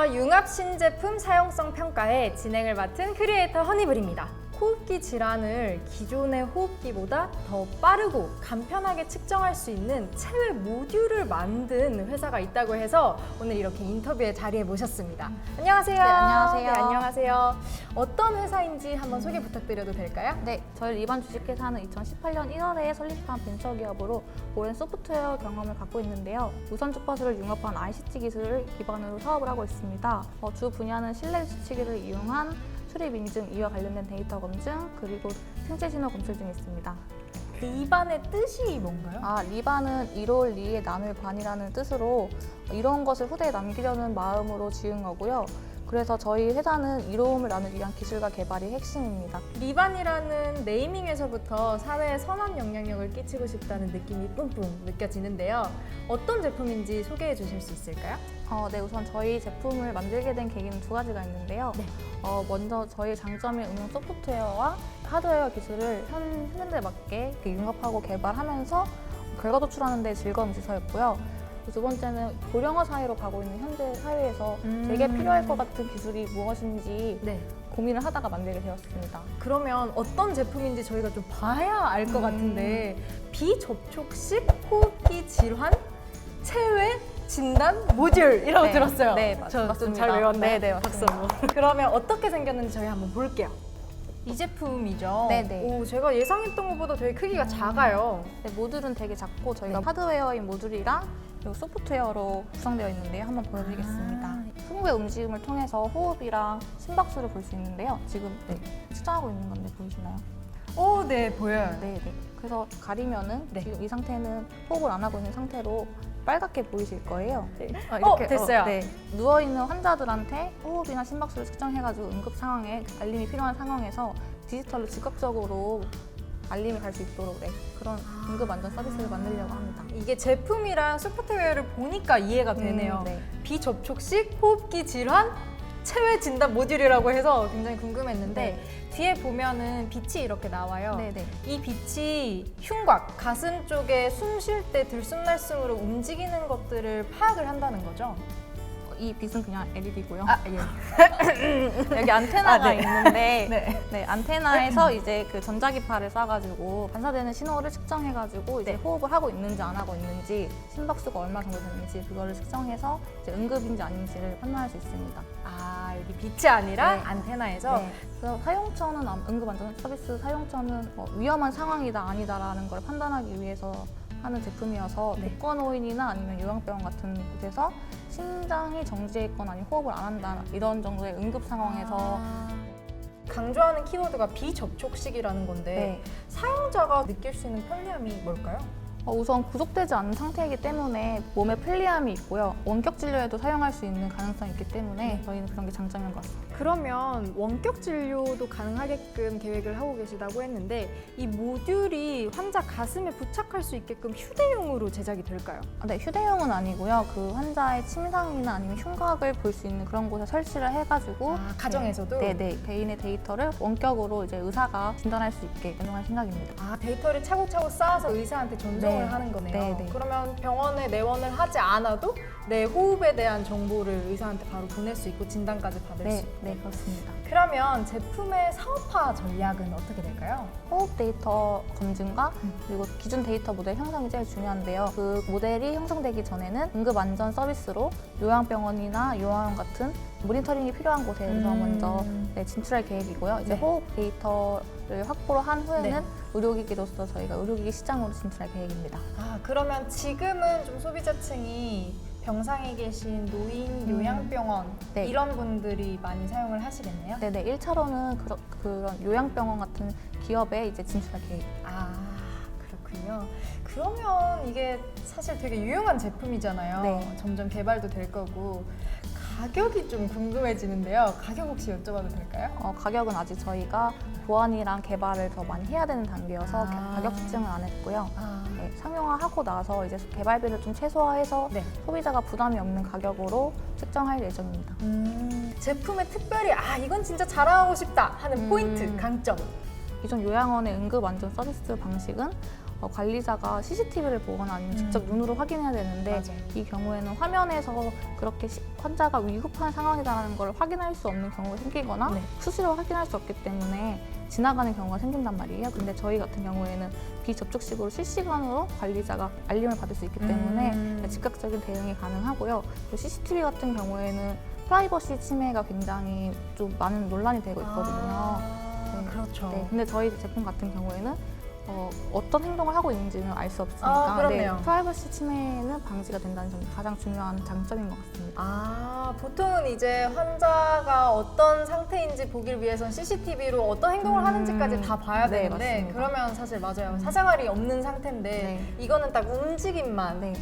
안녕하세요. 융합 신제품 사용성 평가의 진행을 맡은 크리에이터 허니블입니다. 호흡기 질환을 기존의 호흡기보다 더 빠르고 간편하게 측정할 수 있는 체외 모듈을 만든 회사가 있다고 해서 오늘 이렇게 인터뷰의 자리에 모셨습니다. 안녕하세요. 네, 안녕하세요. 네, 안녕하세요. 어떤 회사인지 한번 소개 부탁드려도 될까요? 네, 저희 리반 주식회사는 2018년 1월에 설립한 벤처기업으로 오랜 소프트웨어 경험을 갖고 있는데요. 무선 주파수를 융합한 ICT 기술을 기반으로 사업을 하고 있습니다. 주 분야는 실내 수치기를 이용한 출입 인증, 이와 관련된 데이터 검증, 그리고 생체 신호 검출 등이 있습니다. 리반의 뜻이 뭔가요? 리반은 이로울 리에 나눌 반이라는 뜻으로 이로운 것을 후대에 남기려는 마음으로 지은 거고요. 그래서 저희 회사는 이로움을 나누기 위한 기술과 개발이 핵심입니다. 리반이라는 네이밍에서부터 사회에 선한 영향력을 끼치고 싶다는 느낌이 뿜뿜 느껴지는데요. 어떤 제품인지 소개해 주실 수 있을까요? 네, 우선 저희 제품을 만들게 된 계기는 두 가지가 있는데요. 네. 먼저 저희 장점인 응용 소프트웨어와 하드웨어 기술을 현대에 맞게 융합하고 개발하면서 결과 도출하는 데 즐거움이 있어서였고요. 두 번째는 고령화 사회로 가고 있는 현재 사회에서 되게 필요할 것 같은 기술이 무엇인지 네. 고민을 하다가 만들게 되었습니다. 그러면 어떤 제품인지 저희가 좀 봐야 알 것 같은데 비접촉식 호흡기 질환 체외 진단 모듈이라고 네. 들었어요. 네, 저 맞습니다. 좀 잘 외웠나요? 네, 박수 맞습니다. 한번. 그러면 어떻게 생겼는지 저희 한번 볼게요. 이 제품이죠? 네. 오, 제가 예상했던 것보다 되게 크기가 작아요. 네, 모듈은 되게 작고 저희가 네. 하드웨어인 모듈이랑 그리고 소프트웨어로 구성되어 있는데요. 한번 보여드리겠습니다. 20개 움직임을 통해서 호흡이랑 심박수를 볼 수 있는데요. 지금 측정하고 있는 건데 보이시나요? 오, 네, 보여요. 네. 그래서 가리면은 네. 지금 이 상태는 호흡을 안 하고 있는 상태로 빨갛게 보이실 거예요. 됐어요. 누워있는 환자들한테 호흡이나 심박수를 측정해가지고 응급 상황에 알림이 필요한 상황에서 디지털로 즉각적으로 알림이 갈 수 있도록 그런 응급 안전 서비스를 만들려고 합니다. 이게 제품이랑 소프트웨어를 보니까 이해가 되네요. 네. 비접촉식 호흡기 질환 체외 진단 모듈이라고 해서 굉장히 궁금했는데 뒤에 보면은 빛이 이렇게 나와요. 네네. 이 빛이 흉곽, 가슴 쪽에 숨 쉴 때 들숨날숨으로 움직이는 것들을 파악을 한다는 거죠? 이 빛은 그냥 LED고요. 예. 여기 안테나가 네. 있는데 안테나에서 이제 그 전자기파를 쏴가지고 반사되는 신호를 측정해가지고 이제 호흡을 하고 있는지 안 하고 있는지 심박수가 얼마 정도 되는지 그거를 측정해서 이제 응급인지 아닌지를 판단할 수 있습니다. 여기 빛이 아니라 네. 안테나에서 그래서 사용처는 응급안전 서비스 사용처는 위험한 상황이다 아니다라는 걸 판단하기 위해서 하는 제품이어서 독거노인이나 아니면 요양병원 같은 곳에서 심장이 정지해 있거나 아니면 호흡을 안 한다 이런 정도의 응급 상황에서 강조하는 키워드가 비접촉식이라는 건데 사용자가 느낄 수 있는 편리함이 뭘까요? 우선 구속되지 않은 상태이기 때문에 몸에 편리함이 있고요. 원격 진료에도 사용할 수 있는 가능성이 있기 때문에 저희는 그런 게 장점인 것 같습니다. 그러면 원격 진료도 가능하게끔 계획을 하고 계시다고 했는데 이 모듈이 환자 가슴에 부착할 수 있게끔 휴대용으로 제작이 될까요? 네, 휴대용은 아니고요. 그 환자의 침상이나 아니면 흉곽을 볼 수 있는 그런 곳에 설치를 해가지고 가정에서도? 네, 개인의 데이터를 원격으로 이제 의사가 진단할 수 있게 운영할 생각입니다. 데이터를 차곡차곡 쌓아서 의사한테 전송을 하는 거네요. 그러면 병원에 내원을 하지 않아도 내 호흡에 대한 정보를 의사한테 바로 보낼 수 있고 진단까지 받을 수 있고. 네, 그렇습니다. 그러면 제품의 사업화 전략은 어떻게 될까요? 호흡 데이터 검증과 그리고 기준 데이터 모델 형성이 제일 중요한데요. 그 모델이 형성되기 전에는 응급 안전 서비스로 요양병원이나 요양원 같은 모니터링이 필요한 곳에서 먼저 진출할 계획이고요. 이제 호흡 데이터를 확보를 한 후에는 의료기기로서 저희가 의료기기 시장으로 진출할 계획입니다. 그러면 지금은 좀 소비자층이 병상에 계신 노인, 요양병원 이런 분들이 많이 사용을 하시겠네요? 네네, 1차로는 그런 요양병원 같은 기업에 이제 진출할 계획. 그렇군요. 그러면 이게 사실 되게 유용한 제품이잖아요. 점점 개발도 될 거고. 가격이 좀 궁금해지는데요. 가격 혹시 여쭤봐도 될까요? 가격은 아직 저희가 보완이랑 개발을 더 많이 해야 되는 단계여서 가격 측정을 안 했고요. 상용화하고 나서 이제 개발비를 좀 최소화해서 소비자가 부담이 없는 가격으로 측정할 예정입니다. 제품에 특별히 이건 진짜 자랑하고 싶다 하는 포인트, 강점. 기존 요양원의 응급 안전 서비스 방식은 관리자가 CCTV를 보거나 아니면 직접 눈으로 확인해야 되는데 맞아요. 이 경우에는 화면에서 그렇게 환자가 위급한 상황이라는 걸 확인할 수 없는 경우가 생기거나 네. 수시로 확인할 수 없기 때문에 지나가는 경우가 생긴단 말이에요. 근데 저희 같은 경우에는 비접촉식으로 실시간으로 관리자가 알림을 받을 수 있기 때문에 즉각적인 대응이 가능하고요. CCTV 같은 경우에는 프라이버시 침해가 굉장히 좀 많은 논란이 되고 있거든요. 네. 그렇죠. 네, 근데 저희 제품 같은 경우에는 어떤 행동을 하고 있는지는 알 수 없으니까 그렇네요. 프라이버시 침해는 방지가 된다는 점이 가장 중요한 장점인 것 같습니다. 보통은 이제 환자가 어떤 상태인지 보기 위해선 CCTV로 어떤 행동을 하는지까지 다 봐야 네, 되는데 맞습니다. 그러면 사실 맞아요. 사생활이 없는 상태인데 네. 이거는 딱 움직임만 네.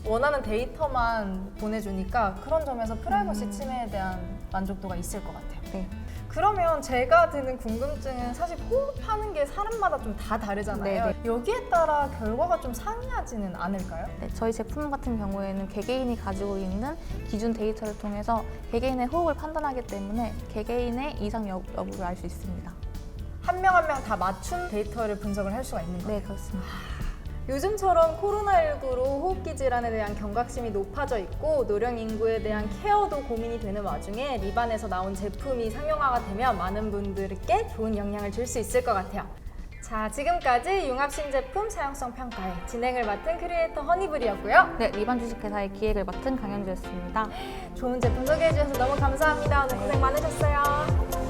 원하는 데이터만 보내주니까 그런 점에서 프라이버시 침해에 대한 만족도가 있을 것 같아요. 네. 그러면 제가 드는 궁금증은 사실 호흡하는 게 사람마다 좀 다 다르잖아요. 네, 여기에 따라 결과가 좀 상이하지는 않을까요? 네, 저희 제품 같은 경우에는 개개인이 가지고 있는 기준 데이터를 통해서 개개인의 호흡을 판단하기 때문에 개개인의 이상 여부를 알 수 있습니다. 한 명 한 명 다 맞춘 데이터를 분석을 할 수가 있는 거예요. 네, 그렇습니다. 요즘처럼 코로나19로 호흡기 질환에 대한 경각심이 높아져 있고 노령 인구에 대한 케어도 고민이 되는 와중에 리반에서 나온 제품이 상용화가 되면 많은 분들께 좋은 영향을 줄 수 있을 것 같아요. 자, 지금까지 융합 신제품 사용성 평가에 진행을 맡은 크리에이터 허니블이었고요. 네, 리반 주식회사의 기획을 맡은 강현주였습니다. 좋은 제품 소개해 주셔서 너무 감사합니다. 오늘 고생 많으셨어요.